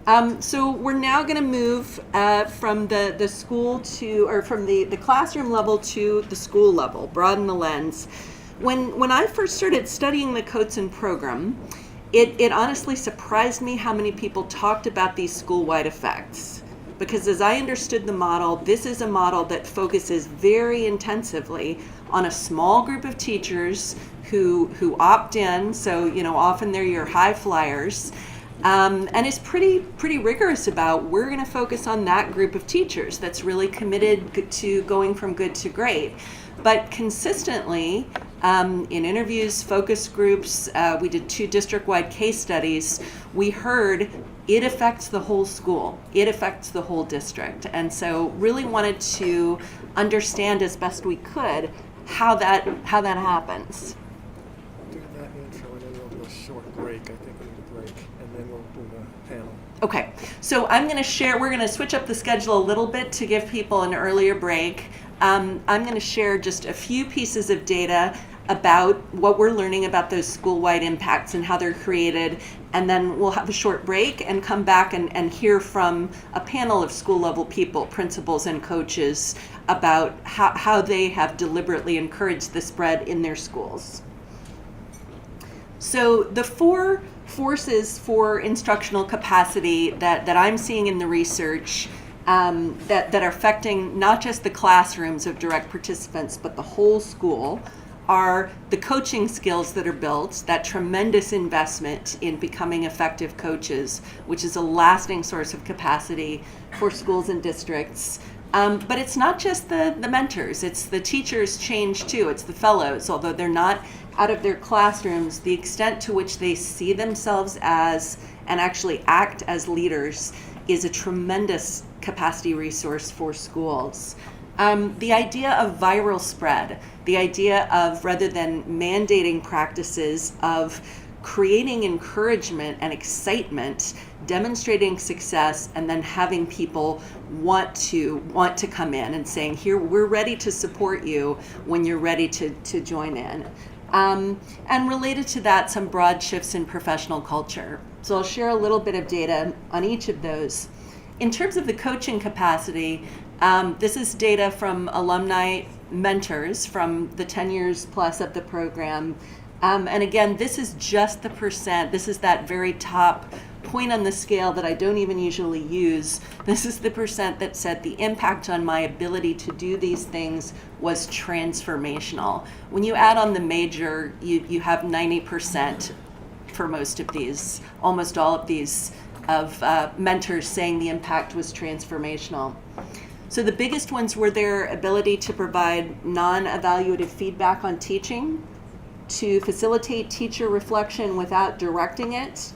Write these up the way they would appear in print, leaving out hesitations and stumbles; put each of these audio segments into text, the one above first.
So we're now going to move from the school to, or from the classroom level to the school level, broaden the lens. When I first started studying the Coates program, it honestly surprised me how many people talked about these school-wide effects. Because as I understood the model, this is a model that focuses very intensively on a small group of teachers who opt in, so often they're your high flyers, and is pretty rigorous about, we're going to focus on that group of teachers that's really committed to going from good to great. But consistently, in interviews, focus groups, we did 2 district-wide case studies, we heard it affects the whole school, it affects the whole district. And so really wanted to understand as best we could how that happens. Do that intro and then we'll do a short break. I think we need a break, and then we'll do the panel. Okay, so we're going to switch up the schedule a little bit to give people an earlier break. I'm going to share just a few pieces of data about what we're learning about those school-wide impacts and how they're created, and then we'll have a short break and come back and hear from a panel of school-level people, principals and coaches, about how they have deliberately encouraged the spread in their schools. So the 4 forces for instructional capacity that I'm seeing in the research that are affecting not just the classrooms of direct participants, but the whole school, are the coaching skills that are built, that tremendous investment in becoming effective coaches, which is a lasting source of capacity for schools and districts. But it's not just the mentors, it's the teachers change too, it's the fellows, although they're not out of their classrooms, the extent to which they see themselves as and actually act as leaders is a tremendous capacity resource for schools. The idea of viral spread, the idea of, rather than mandating practices, of creating encouragement and excitement, demonstrating success, and then having people want to come in and saying, here, we're ready to support you when you're ready to join in. And related to that, some broad shifts in professional culture. So I'll share a little bit of data on each of those. In terms of the coaching capacity, this is data from alumni mentors from the 10 years plus of the program. And again, this is just the percent. This is that very top point on the scale that I don't even usually use. This is the percent that said the impact on my ability to do these things was transformational. When you add on the major, you have 90% for most of these, almost all of these, of mentors saying the impact was transformational. So the biggest ones were their ability to provide non-evaluative feedback on teaching, to facilitate teacher reflection without directing it,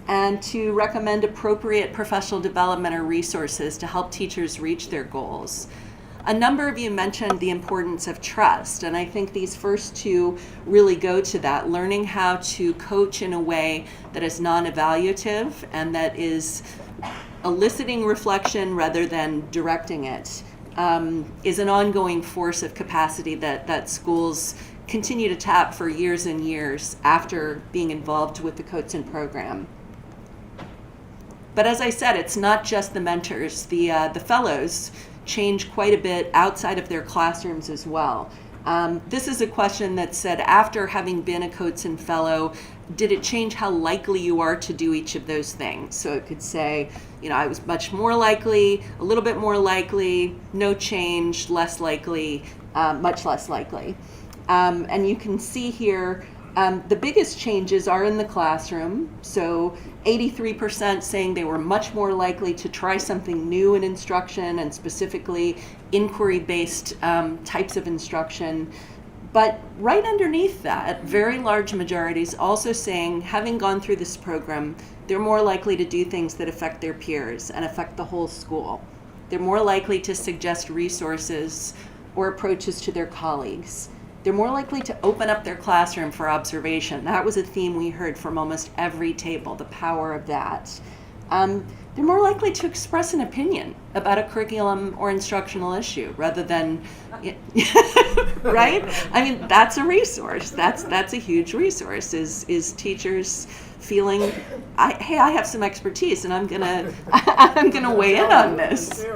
and to recommend appropriate professional development or resources to help teachers reach their goals. A number of you mentioned the importance of trust, and I think these first 2 really go to that, learning how to coach in a way that is non-evaluative and that is eliciting reflection rather than directing it, is an ongoing force of capacity that schools continue to tap for years and years after being involved with the Coates program. But as I said, it's not just the mentors. The fellows change quite a bit outside of their classrooms as well. This is a question that said, after having been a Coates fellow, did it change how likely you are to do each of those things? So it could say, I was much more likely, a little bit more likely, no change, less likely, much less likely. And you can see here, the biggest changes are in the classroom. So 83% saying they were much more likely to try something new in instruction, and specifically inquiry-based types of instruction. But right underneath that, very large majorities also saying, having gone through this program, they're more likely to do things that affect their peers and affect the whole school. They're more likely to suggest resources or approaches to their colleagues. They're more likely to open up their classroom for observation. That was a theme we heard from almost every table, the power of that. they're more likely to express an opinion about a curriculum or instructional issue rather than, right? I mean, that's a resource. That's a huge resource. Is teachers feeling, hey, I have some expertise, and I'm gonna weigh in on this.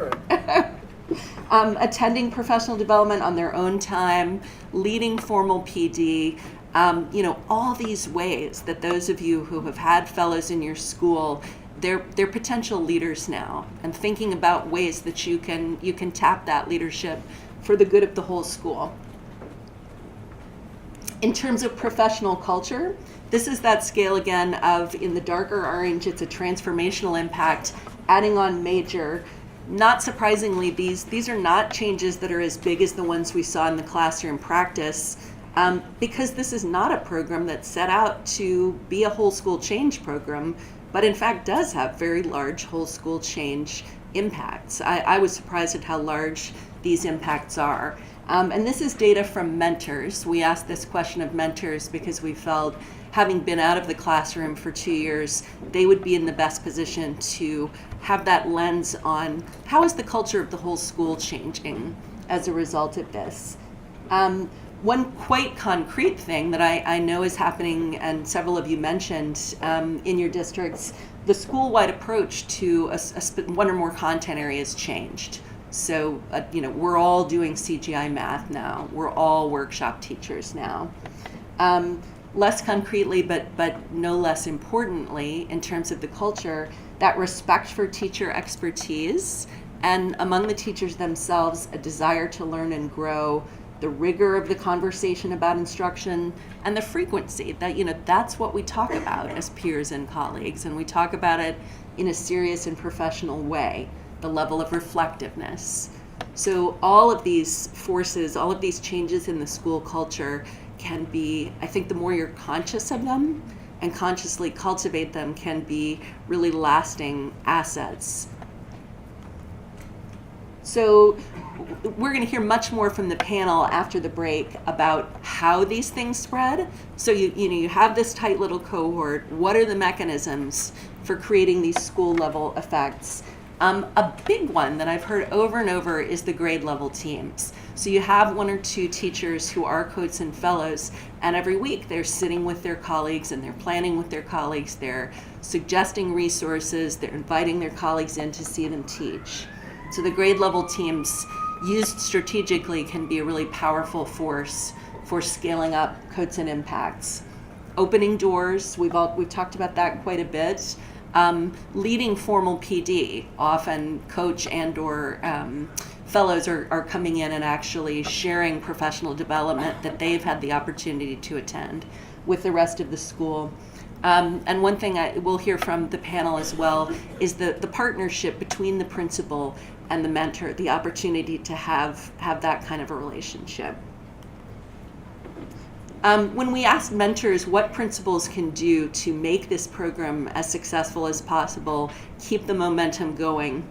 Attending professional development on their own time, leading formal PD. All these ways that those of you who have had fellows in your school, they're potential leaders now, and thinking about ways that you can tap that leadership for the good of the whole school. In terms of professional culture, this is that scale again of, in the darker orange, it's a transformational impact, adding on major. Not surprisingly, these are not changes that are as big as the ones we saw in the classroom practice, because this is not a program that's set out to be a whole school change program, but in fact does have very large whole school change impacts. I was surprised at how large these impacts are. And this is data from mentors. We asked this question of mentors because we felt, having been out of the classroom for 2 years, they would be in the best position to have that lens on how is the culture of the whole school changing as a result of this. One quite concrete thing that I know is happening, and several of you mentioned in your districts, the school-wide approach to one or more content areas changed. So, we're all doing CGI math now. We're all workshop teachers now. Less concretely, but no less importantly, in terms of the culture, that respect for teacher expertise, and among the teachers themselves, a desire to learn and grow, the rigor of the conversation about instruction, and the frequency that, that's what we talk about as peers and colleagues, and we talk about it in a serious and professional way, the level of reflectiveness. So all of these forces, all of these changes in the school culture can be, I think the more you're conscious of them and consciously cultivate them, can be really lasting assets. So we're going to hear much more from the panel after the break about how these things spread. So you have this tight little cohort. What are the mechanisms for creating these school level effects? A big one that I've heard over and over is the grade level teams. So you have 1 or 2 teachers who are coats and fellows, and every week they're sitting with their colleagues and they're planning with their colleagues, they're suggesting resources, they're inviting their colleagues in to see them teach. So the grade level teams, used strategically, can be a really powerful force for scaling up coats and impacts. Opening doors, we've talked about that quite a bit. Leading formal PD, often coach and or fellows are coming in and actually sharing professional development that they've had the opportunity to attend with the rest of the school. And one thing we'll hear from the panel as well is the partnership between the principal and the mentor, the opportunity to have that kind of a relationship. When we asked mentors what principals can do to make this program as successful as possible, keep the momentum going,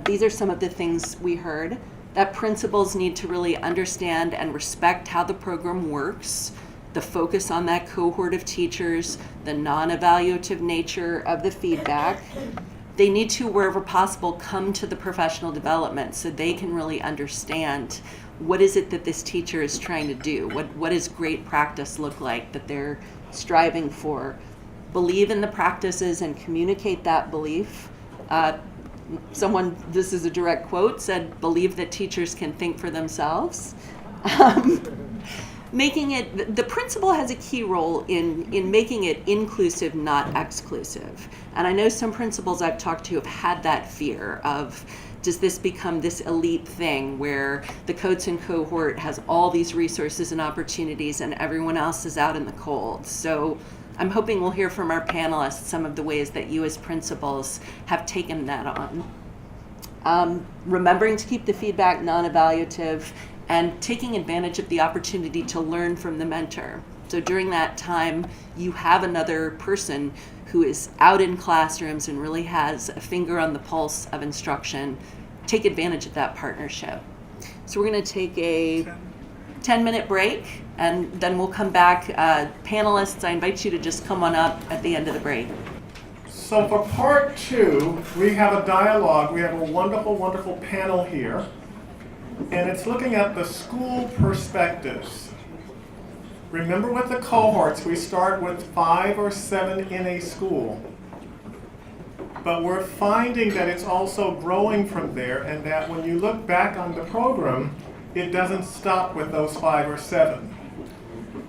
these are some of the things we heard. That principals need to really understand and respect how the program works, the focus on that cohort of teachers, the non-evaluative nature of the feedback. They need to, wherever possible, come to the professional development so they can really understand what is it that this teacher is trying to do? What does great practice look like that they're striving for? Believe in the practices and communicate that belief. Someone, this is a direct quote, said, believe that teachers can think for themselves. Making it, the principal has a key role in making it inclusive, not exclusive. And I know some principals I've talked to have had that fear of, does this become this elite thing where the coats and cohort has all these resources and opportunities and everyone else is out in the cold? So I'm hoping we'll hear from our panelists some of the ways that you as principals have taken that on. Remembering to keep the feedback non-evaluative and taking advantage of the opportunity to learn from the mentor. So during that time, you have another person who is out in classrooms and really has a finger on the pulse of instruction. Take advantage of that partnership. So we're going to take a 10-minute break, and then we'll come back. Panelists, I invite you to just come on up at the end of the break. So for part 2, we have a dialogue. We have a wonderful, wonderful panel here. And it's looking at the school perspectives. Remember with the cohorts, we start with 5 or 7 in a school. But we're finding that it's also growing from there, and that when you look back on the program, it doesn't stop with those 5 or 7.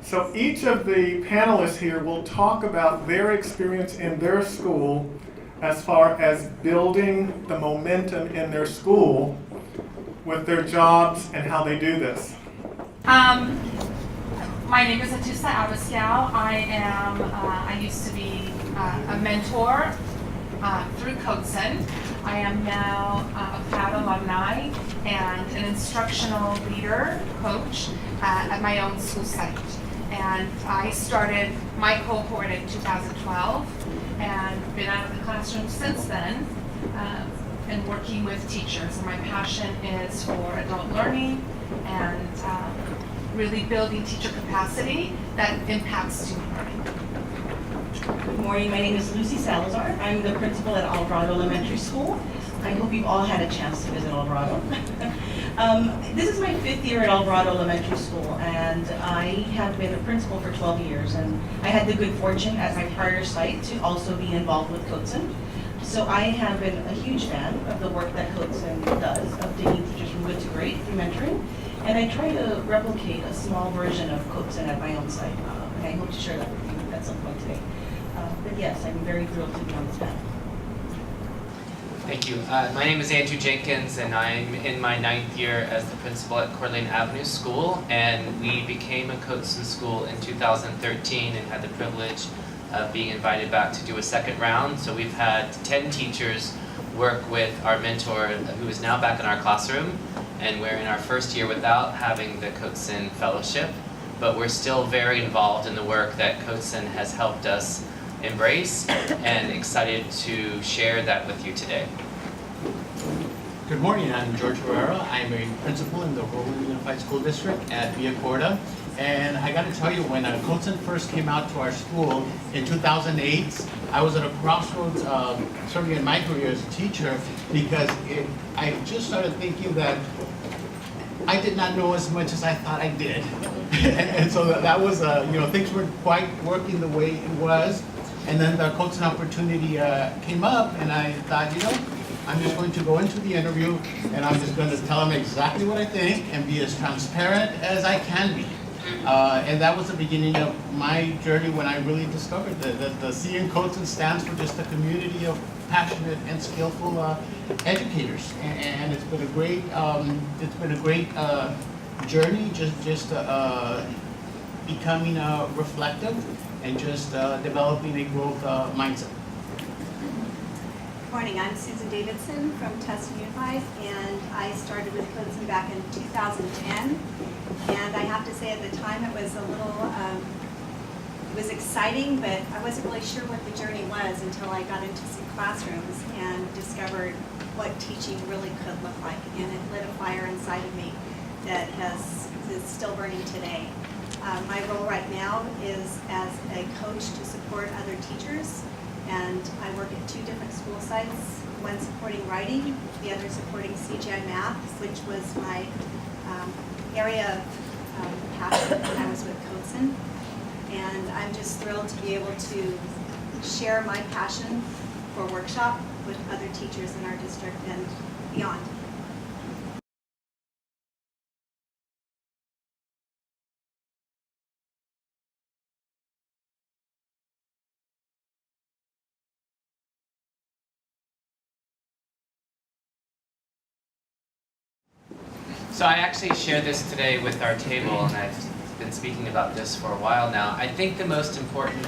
So each of the panelists here will talk about their experience in their school as far as building the momentum in their school with their jobs and how they do this. My name is Atusa Abascal. I used to be a mentor through Coatson. I am now a proud alumni and an instructional leader, coach at my own school site. And I started my cohort in 2012 and been out of the classroom since then and working with teachers. And my passion is for adult learning and really building teacher capacity that impacts student learning. Good morning, my name is Lucy Salazar. I'm the principal at Alvarado Elementary School. I hope you've all had a chance to visit Alvarado. This is my 5th year at Alvarado Elementary School, and I have been a principal for 12 years, and I had the good fortune at my prior site to also be involved with Coatson. So I have been a huge fan of the work that Coatson does, of taking teachers from good to great through mentoring, and I try to replicate a small version of Coatson at my own site, and I hope to share that with you at some point today. But yes, I'm very thrilled to be on this panel. Thank you. My name is Andrew Jenkins, and I'm in my 9th year as the principal at Coeur d'Alene Avenue School. And we became a Coatson school in 2013 and had the privilege of being invited back to do a second round. So we've had 10 teachers work with our mentor, who is now back in our classroom. And we're in our first year without having the Coatson Fellowship, but we're still very involved in the work that Coatson has helped us embrace, and excited to share that with you today. Good morning, I'm George Herrera. I'm a principal in the Rural Unified School District at Villa Corda. And I got to tell you, when Coatson first came out to our school in 2008, I was at a crossroads, certainly in my career as a teacher, because I just started thinking that I did not know as much as I thought I did. And so that was, things weren't quite working the way it was. And then the Coatson opportunity came up, and I thought, I'm just going to go into the interview, and I'm just going to tell them exactly what I think and be as transparent as I can be. And that was the beginning of my journey when I really discovered that the C in Coatson stands for just a community of passionate and skillful educators. And it's been a great journey, just becoming reflective and just developing a growth mindset. Good morning, I'm Susan Davidson from Tustin Unified, and I started with Coatson back in 2010. And I have to say at the time it was a little, it was exciting, but I wasn't really sure what the journey was until I got into some classrooms and discovered what teaching really could look like. And it lit a fire inside of me that is still burning today. My role right now is as a coach to support other teachers, and I work at 2 different school sites, one supporting writing, the other supporting CGI math, which was my area of passion when I was with Coatson. And I'm just thrilled to be able to share my passion for workshop with other teachers in our district and beyond. So I actually shared this today with our table, and I've been speaking about this for a while now. I think the most important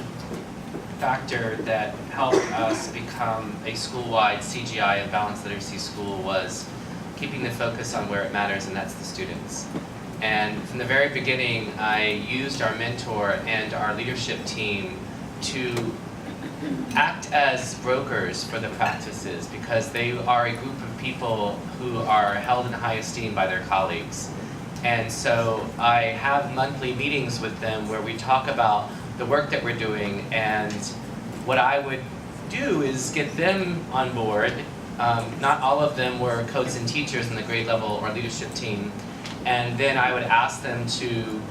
factor that helped us become a school-wide CGI and balanced literacy school was keeping the focus on where it matters, and that's the students. And from the very beginning, I used our mentor and our leadership team to act as brokers for the practices, because they are a group of people who are held in high esteem by their colleagues. And so I have monthly meetings with them where we talk about the work that we're doing and what I would do is get them on board. Not all of them were codes and teachers in the grade level or leadership team. And then I would ask them to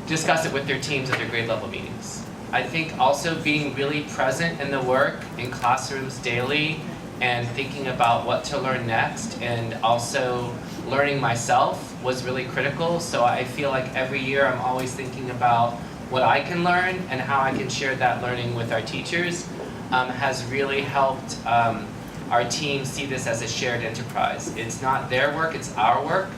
discuss it with their teams at their grade level meetings. I think also being really present in the work in classrooms daily and thinking about what to learn next, and also learning myself was really critical. So I feel like every year I'm always thinking about what I can learn and how I can share that learning with our teachers. Has really helped our team see this as a shared enterprise. It's not their work, it's our work.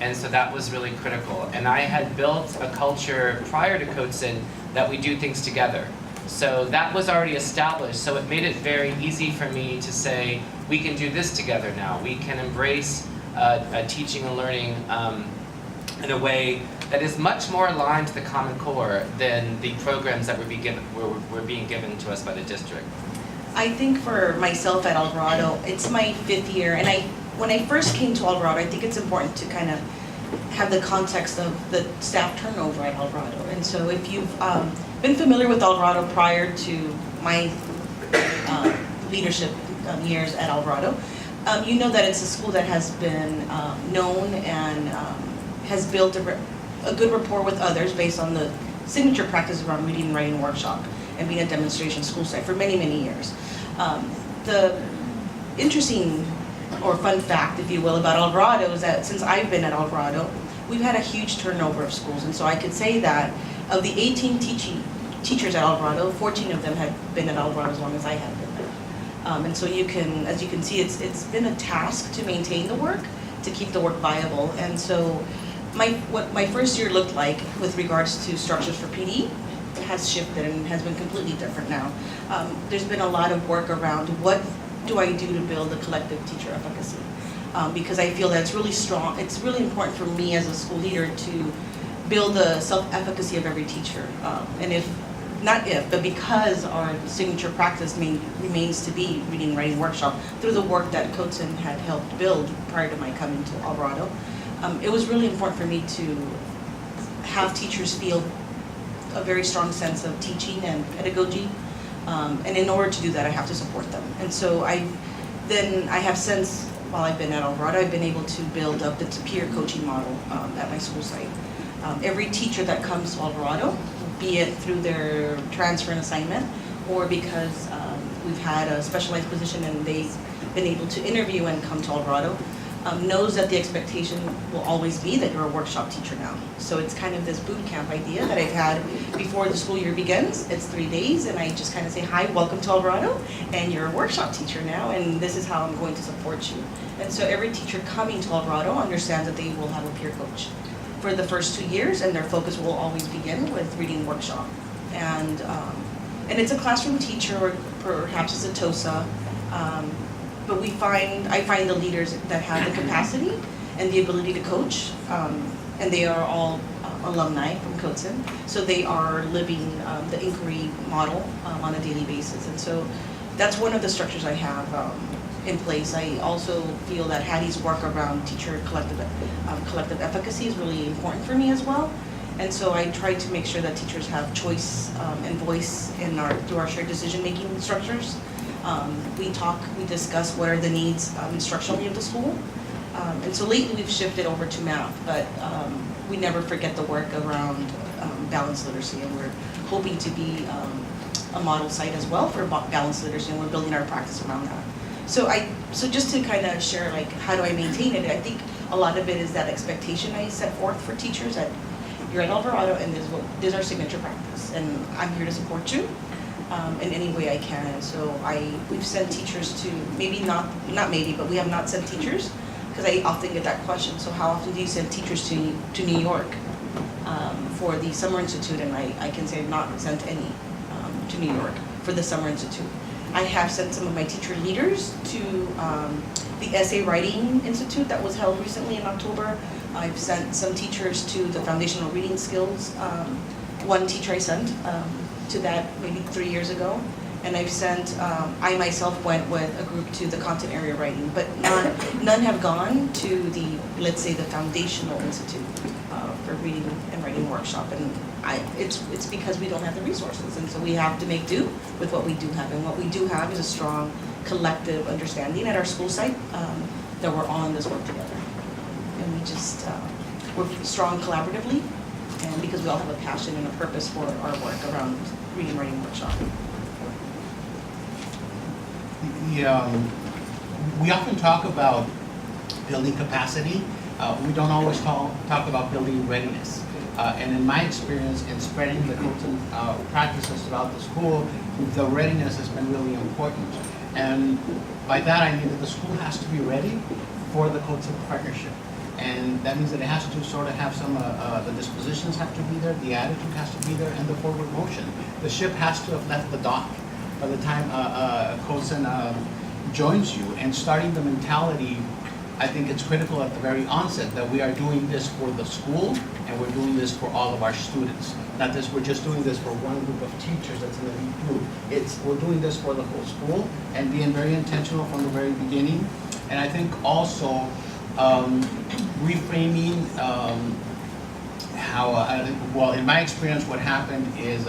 And so that was really critical. And I had built a culture prior to CodeSyn that we do things together. So that was already established, so it made it very easy for me to say, we can do this together now. We can embrace a teaching and learning in a way that is much more aligned to the Common Core than the programs that were being given to us by the district. I think for myself at Alvarado, it's my 5th year, and when I first came to Alvarado, I think it's important to kind of have the context of the staff turnover at Alvarado. And so if you've been familiar with Alvarado prior to my leadership years at Alvarado, you know that it's a school that has been known and has built a good rapport with others based on the signature practice around reading and writing workshop and being a demonstration school site for many, many years. The interesting or fun fact, if you will, about Alvarado is that since I've been at Alvarado, we've had a huge turnover of schools. And so I could say that of the 18 teachers at Alvarado, 14 of them have been at Alvarado as long as I have been there. And so you can, as you can see, it's been a task to maintain the work, to keep the work viable. And so what my first year looked like with regards to structures for PD has shifted and has been completely different now. There's been a lot of work around what do I do to build a collective teacher efficacy? Because I feel that it's really strong, it's really important for me as a school leader to build the self-efficacy of every teacher. And but because our signature practice remains to be reading and writing workshop through the work that CodeSyn had helped build prior to my coming to Alvarado, it was really important for me to have teachers feel a very strong sense of teaching and pedagogy. And in order to do that, I have to support them. And so I have since, while I've been at Alvarado, I've been able to build up the peer coaching model at my school site. Every teacher that comes to Alvarado, be it through their transfer and assignment, or because we've had a specialized position and they've been able to interview and come to Alvarado, knows that the expectation will always be that you're a workshop teacher now. So it's kind of this boot camp idea that I've had before the school year begins. It's 3 days and I just kind of say, hi, welcome to Alvarado, and you're a workshop teacher now, and this is how I'm going to support you. And so every teacher coming to Alvarado understands that they will have a peer coach for the first 2 years, and their focus will always begin with reading workshop. And it's a classroom teacher, or perhaps it's a TOSA, but I find the leaders that have the capacity and the ability to coach, and they are all alumni from CodeSyn, so they are living the inquiry model on a daily basis. And so that's one of the structures I have in place. I also feel that Hattie's work around teacher collective efficacy is really important for me as well. And so I try to make sure that teachers have choice and voice through our shared decision-making structures. We discuss what are the needs instructionally of the school. And so lately we've shifted over to math, but we never forget the work around balanced literacy, and we're hoping to be a model site as well for balanced literacy, and we're building our practice around that. So just to kind of share, like, how do I maintain it? I think a lot of it is that expectation I set forth for teachers that you're at Alvarado and this is our signature practice, and I'm here to support you in any way I can. And so we've sent teachers to, but we have not sent teachers, because I often get that question, so how often do you send teachers to New York for the Summer Institute? And I can say I've not sent any to New York for the Summer Institute. I have sent some of my teacher leaders to the Essay Writing Institute that was held recently in October. I've sent some teachers to the Foundational Reading Skills. One teacher I sent to that maybe 3 years ago. And I've sent, I myself went with a group to the content area writing, but none have gone to the, let's say, the Foundational Institute for Reading and Writing Workshop. And it's because we don't have the resources, and so we have to make do with what we do have. And what we do have is a strong collective understanding at our school site that we're all in this work together. And we just, we're strong collaboratively, and because we all have a passion and a purpose for our work around Reading and Writing Workshop. We often talk about building capacity. We don't always talk about building readiness. And in my experience in spreading the Colton practices throughout the school, the readiness has been really important. And by that I mean that the school has to be ready for the Colton partnership. And that means that it has to sort of have some, the dispositions have to be there, the attitude has to be there, and the forward motion. The ship has to have left the dock by the time Colton joins you. And starting the mentality, I think it's critical at the very onset that we are doing this for the school and we're doing this for all of our students. Not this, we're just doing this for one group of teachers that's in the lead group. We're doing this for the whole school and being very intentional from the very beginning. And I think also reframing well, in my experience, what happened is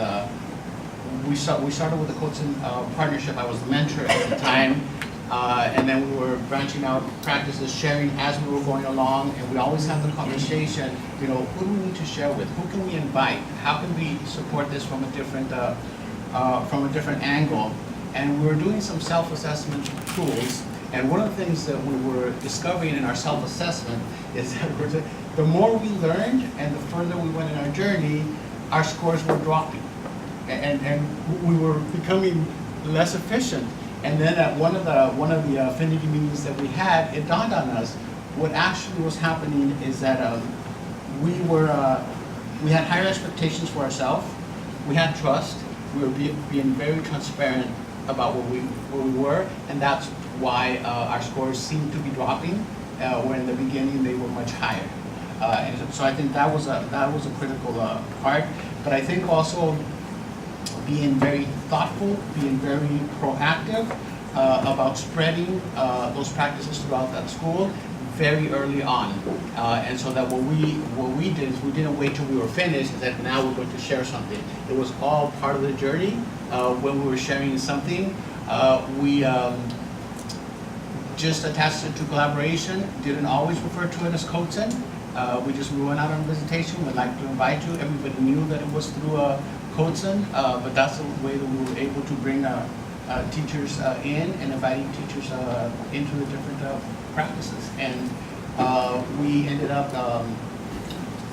we started with the Colton partnership. I was the mentor at the time. And then we were branching out practices, sharing as we were going along, and we always have the conversation, you know, who do we need to share with? Who can we invite? How can we support this from a different angle? And we were doing some self-assessment tools, and one of the things that we were discovering in our self-assessment is that the more we learned and the further we went in our journey, our scores were dropping. And we were becoming less efficient. And then at one of the affinity meetings that we had, it dawned on us what actually was happening is that we had higher expectations for ourselves. We had trust. We were being very transparent about where we were, and that's why our scores seemed to be dropping. Where in the beginning they were much higher. And so I think that was a critical part. But I think also being very thoughtful, being very proactive about spreading those practices throughout that school very early on. And so that what we did is we didn't wait till we were finished and said, now we're going to share something. It was all part of the journey. When we were sharing something, we just attached it to collaboration, didn't always refer to it as Colton. We went out on visitation, we'd like to invite you. Everybody knew that it was through Colton, but that's the way that we were able to bring teachers in and inviting teachers into the different practices. And we ended up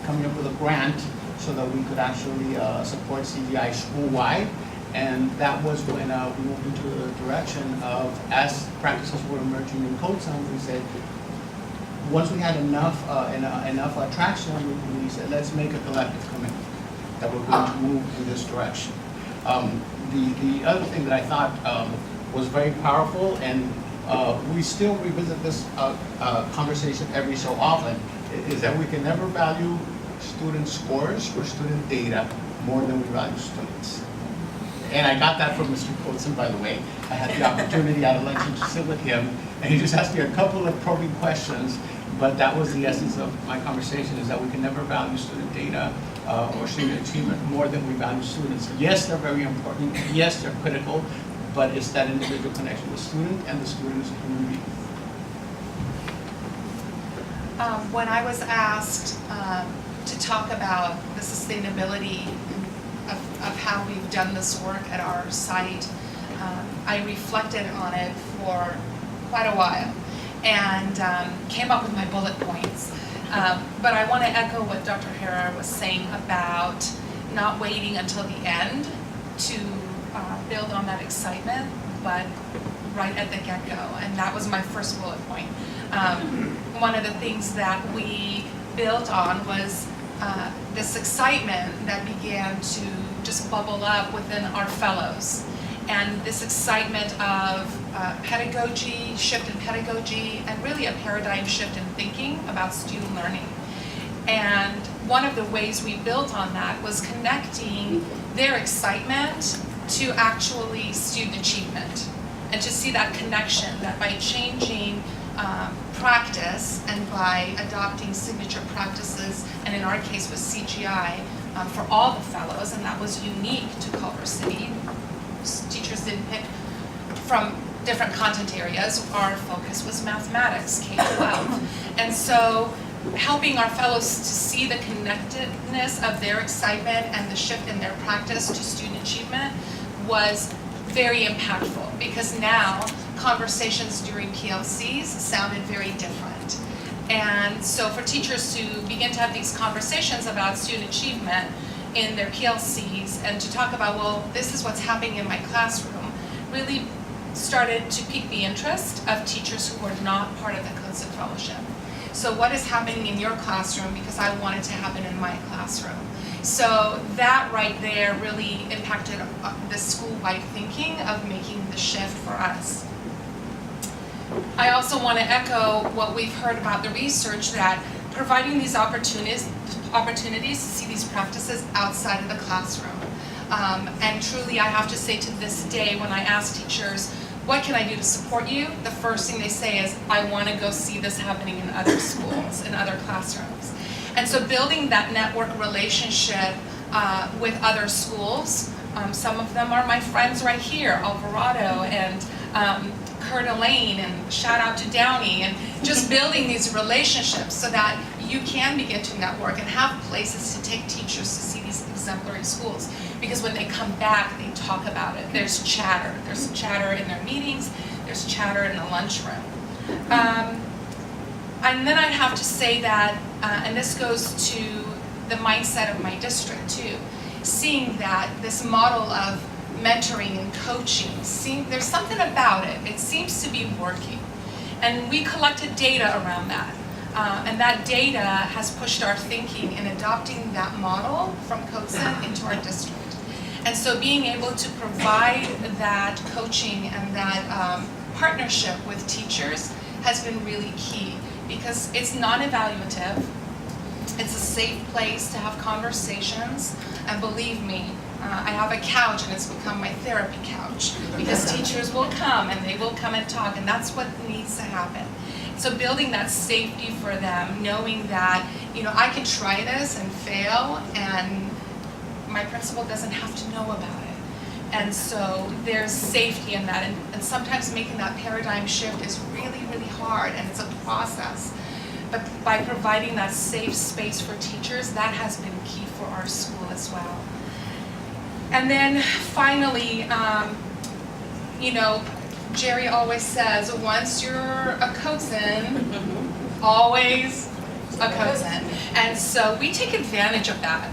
coming up with a grant so that we could actually support CGI school-wide. And that was when we moved into the direction of, as practices were emerging in Colton, we said, once we had enough traction, we said, let's make a collective commitment that we're going to move in this direction. The other thing that I thought was very powerful, and we still revisit this conversation every so often, is that we can never value student scores or student data more than we value students. And I got that from Mr. Colton, by the way. I had the opportunity at a luncheon to sit with him, and he just asked me a couple of probing questions, but that was the essence of my conversation, is that we can never value student data or student achievement more than we value students. Yes, they're very important. Yes, they're critical, but it's that individual connection with the student and the student as a human being. When I was asked to talk about the sustainability of how we've done this work at our site, I reflected on it for quite a while and came up with my bullet points. But I want to echo what Dr. Herrera was saying about not waiting until the end to build on that excitement, but right at the get-go. And that was my first bullet point. One of the things that we built on was this excitement that began to just bubble up within our fellows. And this excitement of pedagogy, shift in pedagogy, and really a paradigm shift in thinking about student learning. And one of the ways we built on that was connecting their excitement to actually student achievement, and to see that connection, that by changing practice and by adopting signature practices, and in our case with CGI, for all the fellows, and that was unique to Culver City. Teachers didn't pick from different content areas. Our focus was mathematics, K-12. And so helping our fellows to see the connectedness of their excitement and the shift in their practice to student achievement was very impactful, because now conversations during PLCs sounded very different. And so for teachers to begin to have these conversations about student achievement in their PLCs and to talk about, well, this is what's happening in my classroom, really started to pique the interest of teachers who were not part of the Codes and Fellowship. So what is happening in your classroom, because I want it to happen in my classroom. So that right there really impacted the school-wide thinking of making the shift for us. I also want to echo what we've heard about the research, that providing these opportunities to see these practices outside of the classroom. And truly, I have to say, to this day, when I ask teachers, what can I do to support you? The first thing they say is, I want to go see this happening in other schools, in other classrooms. And so building that network relationship with other schools, some of them are my friends right here, Alvarado and Coeur d'Alene, and shout out to Downey, and just building these relationships so that you can begin to network and have places to take teachers to see these exemplary schools. Because when they come back, they talk about it. There's chatter. There's chatter in their meetings. There's chatter in the lunchroom. And then I'd have to say that, and this goes to the mindset of my district too, seeing that this model of mentoring and coaching, there's something about it. It seems to be working. And we collected data around that. And that data has pushed our thinking in adopting that model from CODESEN into our district. And so being able to provide that coaching and that partnership with teachers has been really key, because it's non-evaluative. It's a safe place to have conversations, and believe me, I have a couch and it's become my therapy couch, because teachers will come and they will come and talk, and that's what needs to happen. So building that safety for them, knowing that, I can try this and fail, and my principal doesn't have to know about it. And so there's safety in that, and sometimes making that paradigm shift is really, really hard, and it's a process. But by providing that safe space for teachers, that has been key for our school as well. And then finally, Jerry always says, once you're a CODESEN, always a CODESEN. And so we take advantage of that.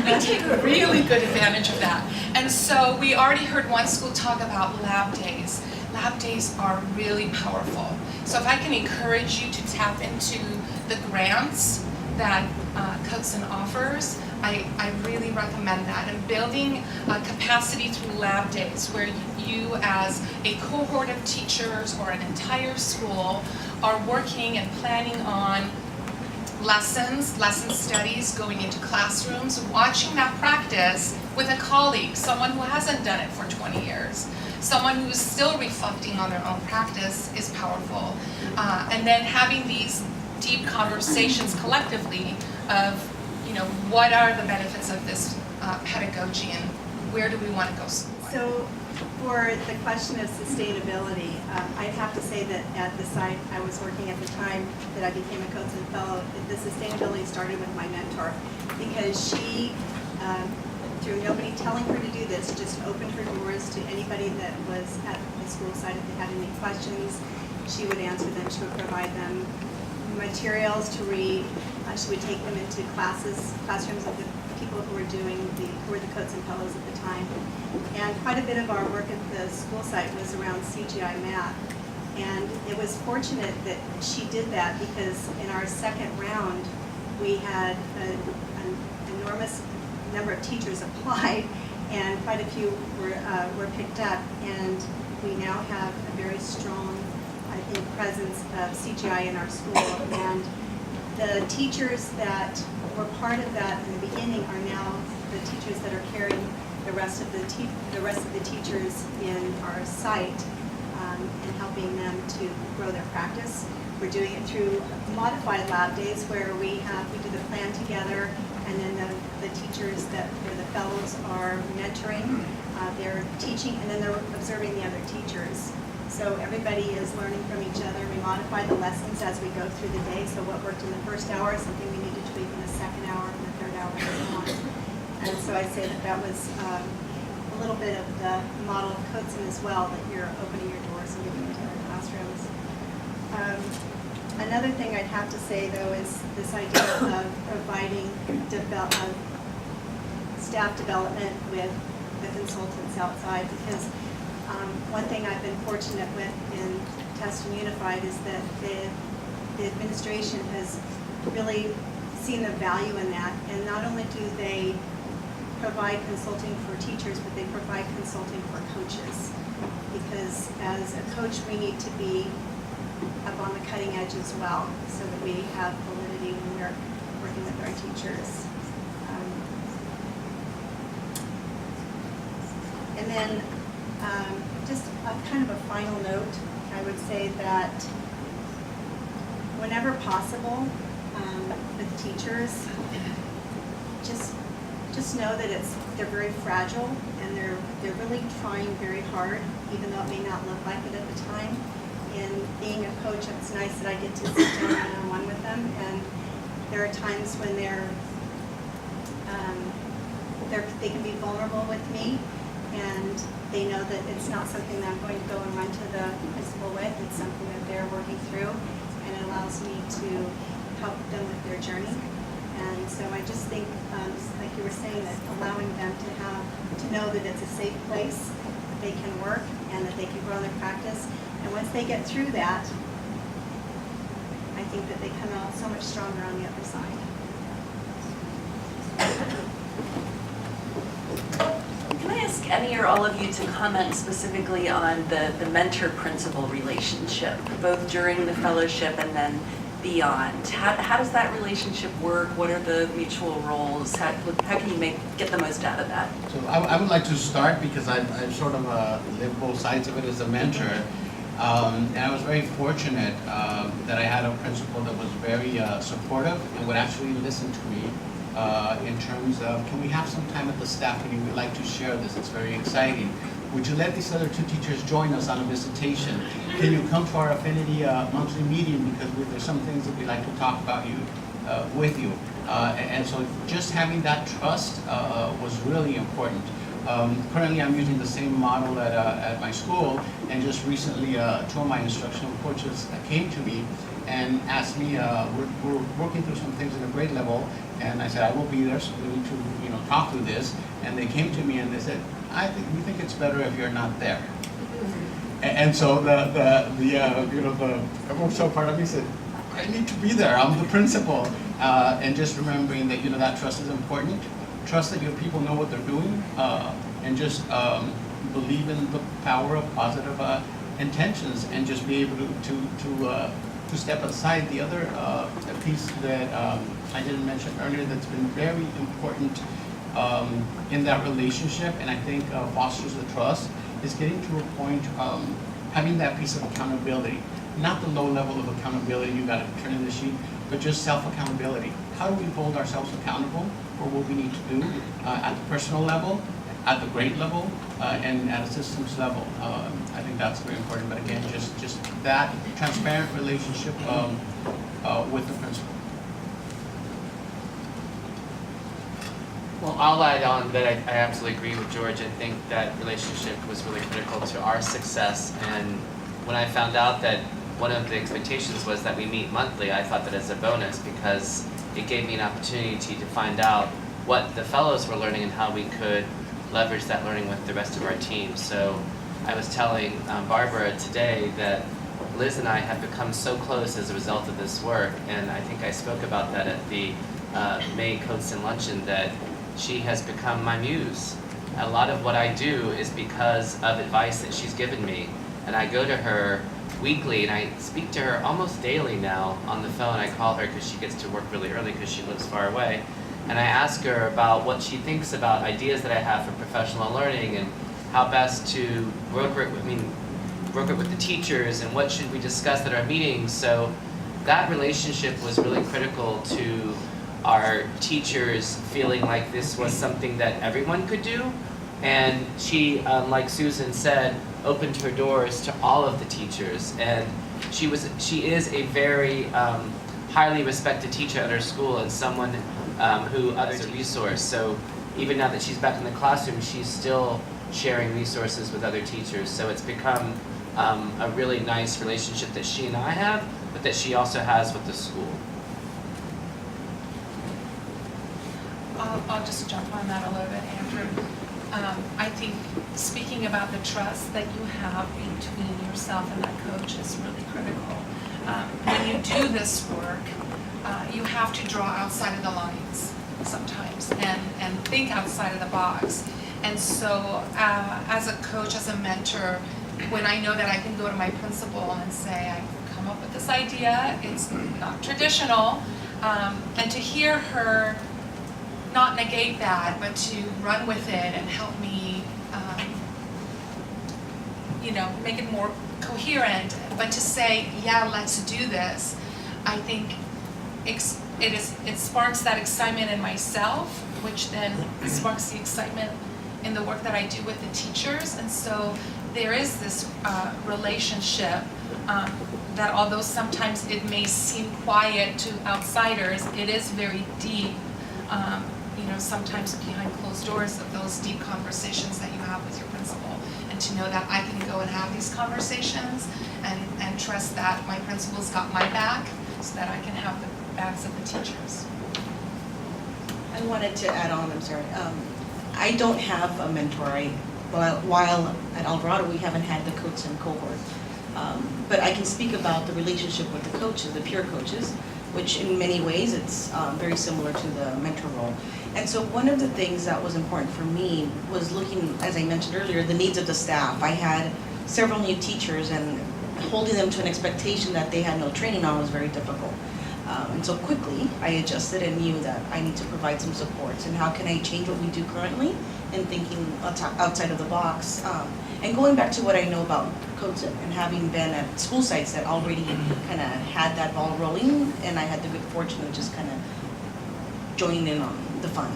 We take really good advantage of that. And so we already heard one school talk about lab days. Lab days are really powerful. So if I can encourage you to tap into the grants that CODESEN offers, I really recommend that. And building capacity through lab days, where you as a cohort of teachers or an entire school are working and planning on lesson studies, going into classrooms, watching that practice with a colleague, someone who hasn't done it for 20 years. Someone who's still reflecting on their own practice is powerful. And then having these deep conversations collectively of, what are the benefits of this pedagogy, and where do we want to go school-wide? So for the question of sustainability, I'd have to say that at the site I was working at the time that I became a CODESEN Fellow, the sustainability started with my mentor, because she, through nobody telling her to do this, just opened her doors to anybody that was at the school site. If they had any questions, she would answer them. She would provide them materials to read. She would take them into classrooms of the people who were the CODESEN Fellows at the time. And quite a bit of our work at the school site was around CGI math. And it was fortunate that she did that, because in our second round, we had an enormous number of teachers applied, and quite a few were picked up. And we now have a very strong, I think, presence of CGI in our school. And the teachers that were part of that in the beginning are now the teachers that are carrying the rest of the teachers in our site and helping them to grow their practice. We're doing it through modified lab days where we do the plan together, and then the teachers or the fellows are mentoring, they're teaching, and then they're observing the other teachers. So everybody is learning from each other. We modify the lessons as we go through the day. So what worked in the first hour is something we need to tweak in the second hour and the third hour and so on. And so I'd say that was a little bit of the model of Coaching as well, that you're opening your doors and moving into other classrooms. Another thing I'd have to say, though, is this idea of providing staff development with the consultants outside, because one thing I've been fortunate with in Tustin Unified is that the administration has really seen the value in that, and not only do they provide consulting for teachers, but they provide consulting for coaches, because as a coach we need to be up on the cutting edge as well, so that we have validity when we're working with our teachers. And then just a kind of a final note, I would say that whenever possible with teachers, just know that they're very fragile, and they're really trying very hard, even though it may not look like it at the time. In being a coach, it's nice that I get to sit down one-on-one with them, and there are times when they can be vulnerable with me, and they know that it's not something that I'm going to go and run to the principal with. It's something that they're working through, and it allows me to help them with their journey. And so I just think, like you were saying, that allowing them to know that it's a safe place, that they can work, and that they can grow in their practice. And once they get through that, I think that they come out so much stronger on the other side. Can I ask any or all of you to comment specifically on the mentor-principal relationship, both during the fellowship and then beyond? How does that relationship work? What are the mutual roles? How can you get the most out of that? So I would like to start because I've sort of lived both sides of it as a mentor. And I was very fortunate that I had a principal that was very supportive and would actually listen to me in terms of, can we have some time at the staff meeting? We'd like to share this. It's very exciting. Would you let these other two teachers join us on a visitation? Can you come to our affinity monthly meeting, because there's some things that we'd like to talk about with you. And so just having that trust was really important. Currently I'm using the same model at my school, and just recently two of my instructional coaches came to me and asked me, we're working through some things at a grade level, and I said I will be there, so we need to talk through this. And they came to me and they said, we think it's better if you're not there. And so the emotional part of me said, I need to be there. I'm the principal, and just remembering that that trust is important. Trust that your people know what they're doing, and just believe in the power of positive intentions, and just be able to step aside. The other piece that I didn't mention earlier that's been very important in that relationship, and I think fosters the trust, is getting to a point having that piece of accountability. Not the low level of accountability, you got to turn in the sheet, but just self-accountability. How do we hold ourselves accountable for what we need to do at the personal level, at the grade level, and at a systems level? I think that's very important. But again, just that transparent relationship with the principal. Well, I'll add on that I absolutely agree with George. I think that relationship was really critical to our success. And when I found out that one of the expectations was that we meet monthly, I thought that as a bonus, because it gave me an opportunity to find out what the fellows were learning and how we could leverage that learning with the rest of our team. So I was telling Barbara today that Liz and I have become so close as a result of this work, and I think I spoke about that at the May Coatson Luncheon, that she has become my muse. A lot of what I do is because of advice that she's given me, and I go to her weekly and I speak to her almost daily now on the phone. I call her because she gets to work really early because she lives far away, and I ask her about what she thinks about ideas that I have for professional learning and how best to broker it with the teachers and what should we discuss at our meetings. So that relationship was really critical to our teachers feeling like this was something that everyone could do. And she, like Susan said, opened her doors to all of the teachers. And she is a very highly respected teacher at her school and someone who others a resource. So even now that she's back in the classroom, she's still sharing resources with other teachers. So it's become a really nice relationship that she and I have, but that she also has with the school. I'll just jump on that a little bit, Andrew. I think speaking about the trust that you have between yourself and that coach is really critical. When you do this work, you have to draw outside of the lines sometimes and think outside of the box. And so as a coach, as a mentor, when I know that I can go to my principal and say, I've come up with this idea, it's not traditional, and to hear her not negate that, but to run with it and help me, make it more coherent. But to say, yeah, let's do this, I think it sparks that excitement in myself, which then sparks the excitement in the work that I do with the teachers. And so there is this relationship that, although sometimes it may seem quiet to outsiders, it is very deep. Sometimes behind closed doors of those deep conversations that you have with your principal, and to know that I can go and have these conversations and trust that my principal's got my back so that I can have the backs of the teachers. I wanted to add on, I'm sorry. I don't have a mentor. While at Alvarado, we haven't had the coach and cohort. But I can speak about the relationship with the coaches, the peer coaches, which in many ways it's very similar to the mentor role. And so one of the things that was important for me was looking, as I mentioned earlier, the needs of the staff. I had several new teachers, and holding them to an expectation that they had no training on was very difficult. And so quickly I adjusted and knew that I need to provide some supports, and how can I change what we do currently and thinking outside of the box. And going back to what I know about CODESIP and having been at school sites that already kind of had that ball rolling, and I had the good fortune of just kind of joining in on the fun.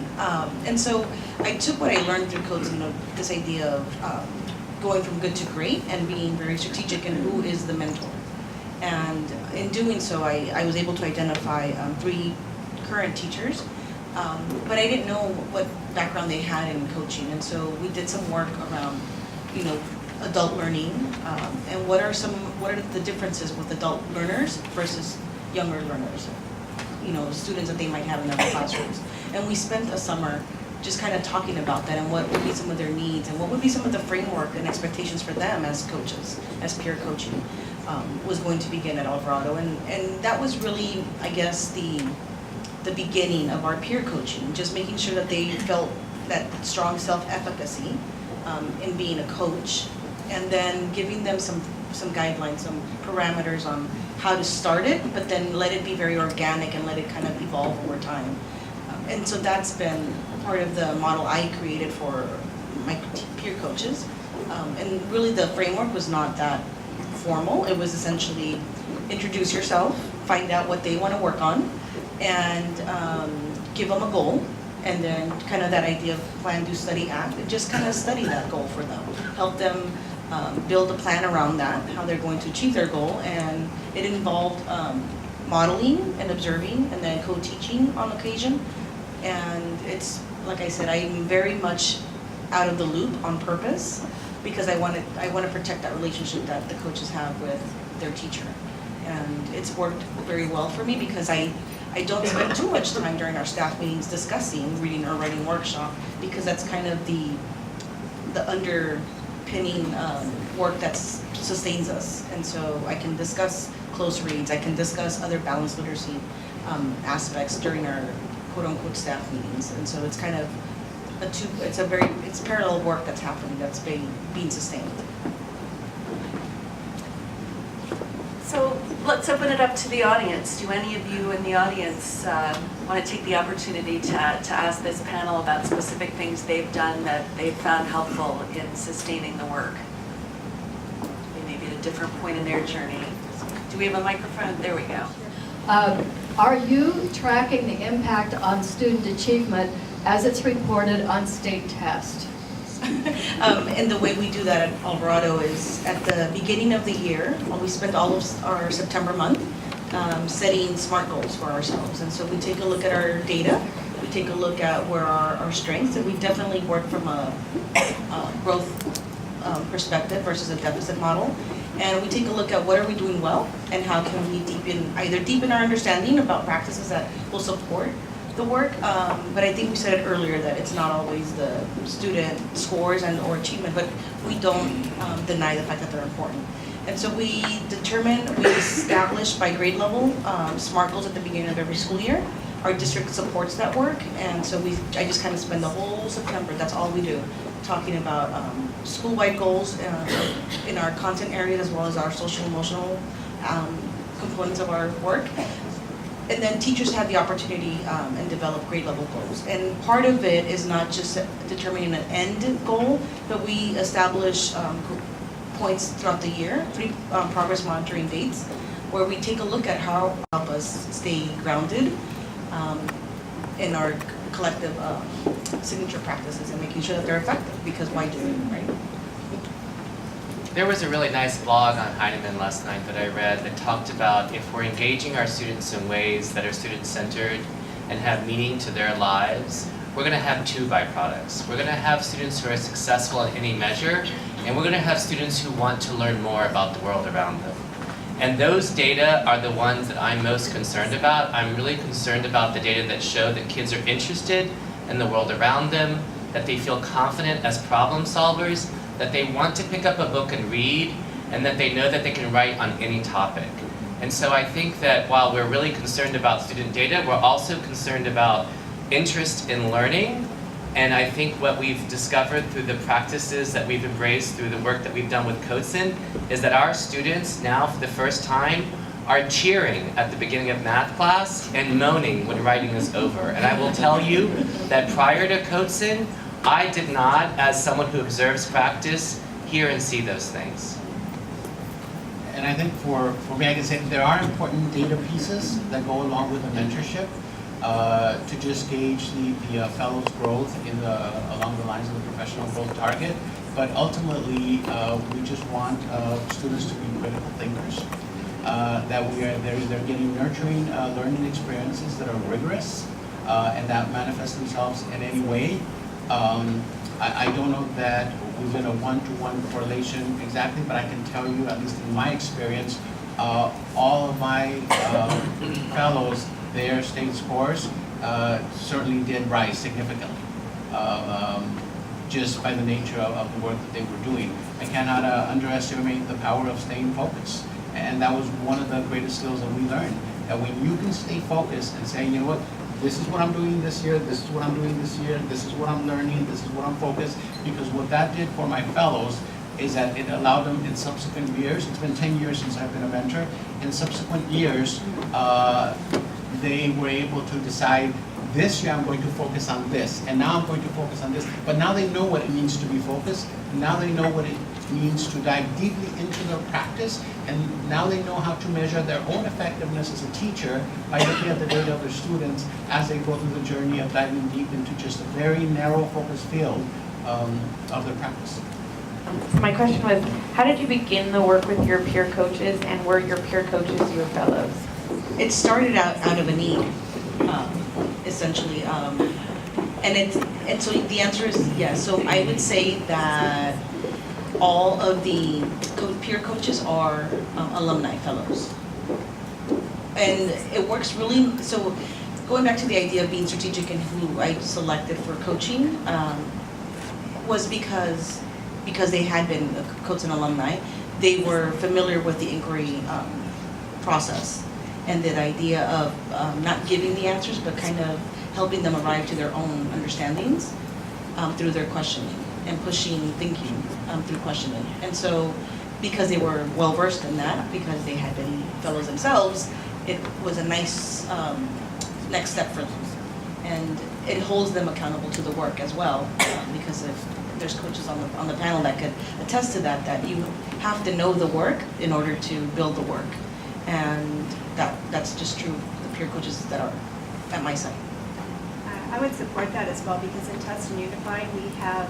And so I took what I learned through CODESIP, this idea of going from good to great and being very strategic in who is the mentor. And in doing so, I was able to identify 3 current teachers, but I didn't know what background they had in coaching. And so we did some work around, adult learning, and what are the differences with adult learners versus younger learners, students that they might have in other classrooms. And we spent a summer just kind of talking about that and what would be some of their needs and what would be some of the framework and expectations for them as coaches, as peer coaching. Was going to begin at Alvarado, and that was really, I guess, the beginning of our peer coaching, just making sure that they felt that strong self-efficacy in being a coach, and then giving them some guidelines, some parameters on how to start it, but then let it be very organic and let it kind of evolve over time. And so that's been part of the model I created for my peer coaches, and really the framework was not that formal. It was essentially introduce yourself, find out what they want to work on, and give them a goal, and then kind of that idea of plan, do, study, act, and just kind of study that goal for them. Help them build a plan around that, how they're going to achieve their goal, and it involved modeling and observing and then co-teaching on occasion. And it's, like I said, I'm very much out of the loop on purpose, because I want to protect that relationship that the coaches have with their teacher. And it's worked very well for me, because I don't spend too much time during our staff meetings discussing reading or writing workshop, because that's kind of the underpinning work that sustains us. And so I can discuss close reads, I can discuss other balanced literacy aspects during our quote-unquote staff meetings. And so it's kind of it's parallel work that's happening, that's being sustained. So let's open it up to the audience. Do any of you in the audience want to take the opportunity to ask this panel about specific things they've done that they've found helpful in sustaining the work? Maybe at a different point in their journey. Do we have a microphone? There we go. Are you tracking the impact on student achievement as it's reported on state tests? And the way we do that at Alvarado is at the beginning of the year, we spend all of our September month setting SMART goals for ourselves. And so we take a look at our data, we take a look at where our strengths, and we definitely work from a growth perspective versus a deficit model. And we take a look at what are we doing well and how can we deepen our understanding about practices that will support the work, but I think we said it earlier that it's not always the student scores and or achievement, but we don't deny the fact that they're important. And so we establish by grade level SMART goals at the beginning of every school year. Our district supports that work, and so I just kind of spend the whole September, that's all we do, talking about school-wide goals in our content areas as well as our social emotional components of our work. And then teachers have the opportunity and develop grade level goals. And part of it is not just determining an end goal, but we establish points throughout the year, progress monitoring dates, where we take a look at how to help us stay grounded in our collective signature practices and making sure that they're effective, because why do it, right? There was a really nice blog on Heinemann last night that I read that talked about if we're engaging our students in ways that are student-centered and have meaning to their lives, we're going to have two byproducts. We're going to have students who are successful in any measure, and we're going to have students who want to learn more about the world around them. And those data are the ones that I'm most concerned about. I'm really concerned about the data that show that kids are interested in the world around them, that they feel confident as problem solvers, that they want to pick up a book and read, and that they know that they can write on any topic. And so I think that while we're really concerned about student data, we're also concerned about interest in learning. And I think what we've discovered through the practices that we've embraced through the work that we've done with CODESYN is that our students now, for the first time, are cheering at the beginning of math class and moaning when writing is over. And I will tell you that prior to CODESYN, I did not, as someone who observes practice, hear and see those things. And I think for me, I can say there are important data pieces that go along with the mentorship to just gauge the fellows' growth along the lines of the professional growth target. But ultimately, we just want students to be critical thinkers. That they're getting nurturing learning experiences that are rigorous and that manifest themselves in any way. I don't know that we've done a one-to-one correlation exactly, but I can tell you, at least in my experience, all of my fellows, their state scores certainly did rise significantly, just by the nature of the work that they were doing. I cannot underestimate the power of staying focused, and that was one of the greatest skills that we learned, that when you can stay focused and say, you know what, this is what I'm doing this year, this is what I'm doing this year, this is what I'm learning, this is what I'm focused, because what that did for my fellows is that it allowed them in subsequent years, it's been 10 years since I've been a mentor, in subsequent years, they were able to decide, this year I'm going to focus on this, and now I'm going to focus on this, but now they know what it means to be focused, now they know what it means to dive deeply into their practice, and now they know how to measure their own effectiveness as a teacher by looking at the data of their students as they go through the journey of diving deep into just a very narrow focused field of their practice. My question was, how did you begin the work with your peer coaches, and were your peer coaches your fellows? It started out of a need, essentially, and so the answer is yes. So I would say that all of the peer coaches are alumni fellows, and it works really. So going back to the idea of being strategic and who I selected for coaching was because they had been CODESYN alumni, they were familiar with the inquiry process and the idea of not giving the answers, but kind of helping them arrive to their own understandings through their questioning and pushing thinking through questioning. And so because they were well versed in that, because they had been fellows themselves, it was a nice next step for them. And it holds them accountable to the work as well, because if there's coaches on the panel that could attest to that, that you have to know the work in order to build the work. And that's just true of the peer coaches that are at my site. I would support that as well, because in Tustin Unified, we have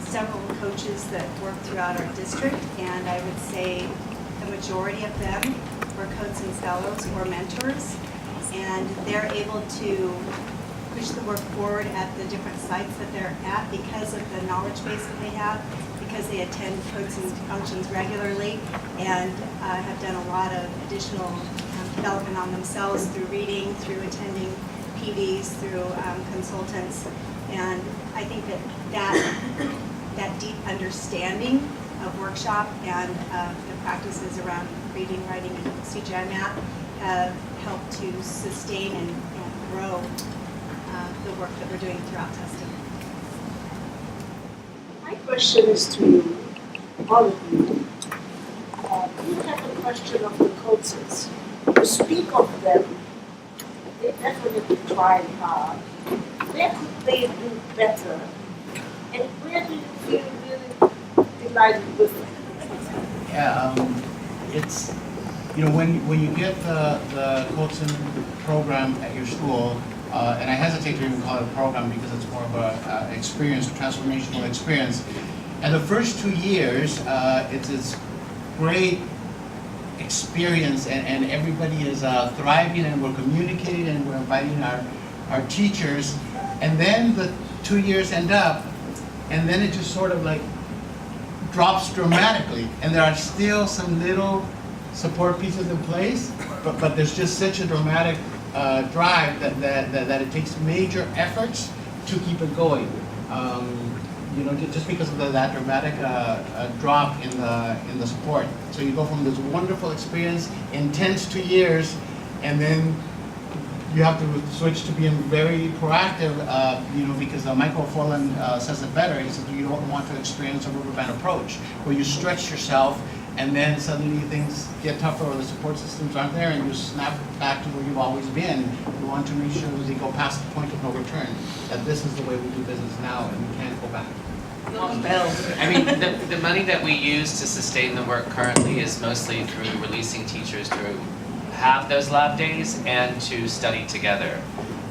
several coaches that work throughout our district, and I would say the majority of them were coaches and fellows or mentors, and they're able to push the work forward at the different sites that they're at because of the knowledge base that they have, because they attend coaching functions regularly and have done a lot of additional development on themselves through reading, through attending PDs, through consultants. And I think that deep understanding of workshop and the practices around reading, writing, and CGI math have helped to sustain and grow the work that we're doing throughout testing. My question is to all of you. We have a question of the coaches. To speak of them, they definitely tried hard. Where could they do better? And where do you feel really delighted with them? Yeah, it's, you know, when you get the coaching program at your school, and I hesitate to even call it a program because it's more of a experience, a transformational experience. And the first 2 years, it's this great experience, and everybody is thriving, and we're communicating, and we're inviting our teachers. And then the 2 years end up, and then it just sort of like drops dramatically. And there are still some little support pieces in place, but there's just such a dramatic drive that it takes major efforts to keep it going. You know, just because of that dramatic drop in the support. So you go from this wonderful experience, intense 2 years, and then you have to switch to being very proactive, you know, because Michael Fullan says it better. He says you don't want to experience a rubber band approach, where you stretch yourself and then suddenly things get tougher or the support systems aren't there and you snap back to where you've always been. You want to make sure that you go past the point of no return, that this is the way we do business now and we can't go back. I mean, the money that we use to sustain the work currently is mostly through releasing teachers to have those lab days and to study together.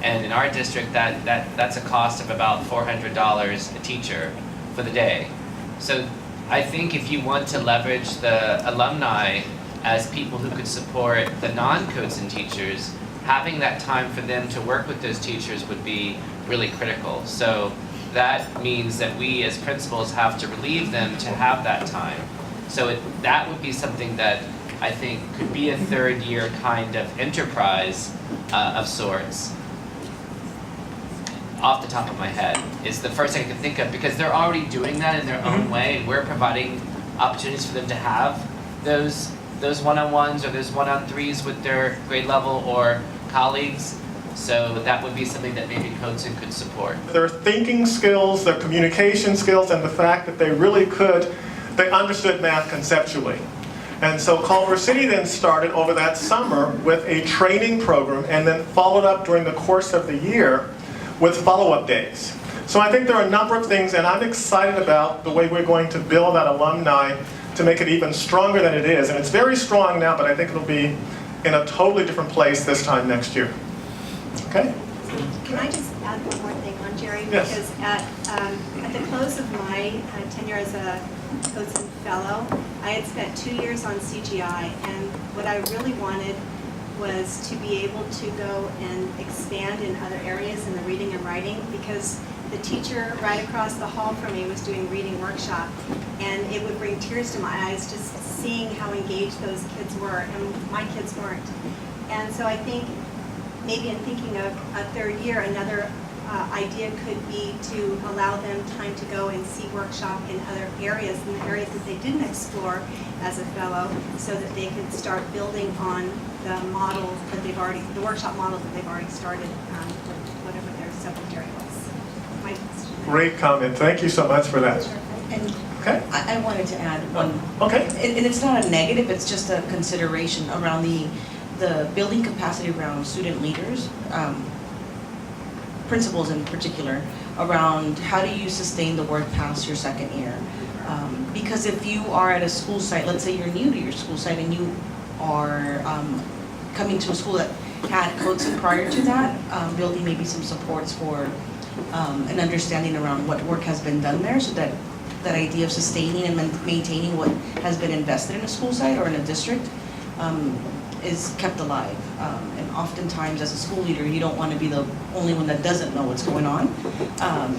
And in our district, that's a cost of about $400 a teacher for the day. So I think if you want to leverage the alumni as people who could support the non-Codesyn teachers, having that time for them to work with those teachers would be really critical. So that means that we as principals have to relieve them to have that time. So that would be something that I think could be a third year kind of enterprise of sorts. Off the top of my head is the first thing I can think of, because they're already doing that in their own way, and we're providing opportunities for them to have those one-on-ones or those one-on-threes with their grade level or colleagues. So that would be something that maybe Codesyn could support. Their thinking skills, their communication skills, and the fact that they understood math conceptually. And so Culver City then started over that summer with a training program and then followed up during the course of the year with follow-up days. So I think there are a number of things, and I'm excited about the way we're going to build that alumni to make it even stronger than it is. And it's very strong now, but I think it'll be in a totally different place this time next year. Okay? Can I just add one more thing on Jerry? Yes. Because at the close of my tenure as a Codesyn fellow, I had spent 2 years on CGI, and what I really wanted was to be able to go and expand in other areas in the reading and writing, because the teacher right across the hall from me was doing reading workshop, and it would bring tears to my eyes just seeing how engaged those kids were, and my kids weren't. And so I think maybe in thinking of a third year, another idea could be to allow them time to go and see workshop in other areas, in the areas that they didn't explore as a fellow, so that they could start building on the model that they've already, the workshop model that they've already started with whatever their subject area was. My question. Great comment. Thank you so much for that. And Okay, I wanted to add one, okay. and it's not a negative, it's just a consideration around the building capacity around student leaders, principals in particular, around how do you sustain the work past your second year? Because if you are at a school site, let's say you're new to your school site and you are coming to a school that had codes prior to that, building maybe some supports for an understanding around what work has been done there, so that that idea of sustaining and maintaining what has been invested in a school site or in a district is kept alive. And oftentimes as a school leader, you don't want to be the only one that doesn't know what's going on,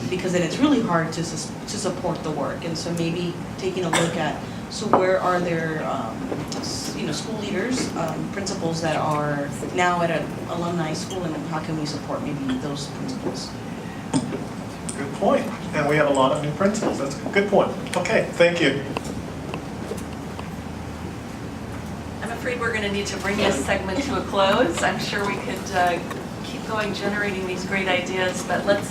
because then it's really hard to support the work. And so maybe taking a look at, so where are there school leaders, principals that are now at an alumni school, and how can we support maybe those principals? Good point. And we have a lot of new principals. That's a good point. Okay, thank you. I'm afraid we're going to need to bring this segment to a close. I'm sure we could keep going generating these great ideas, but let's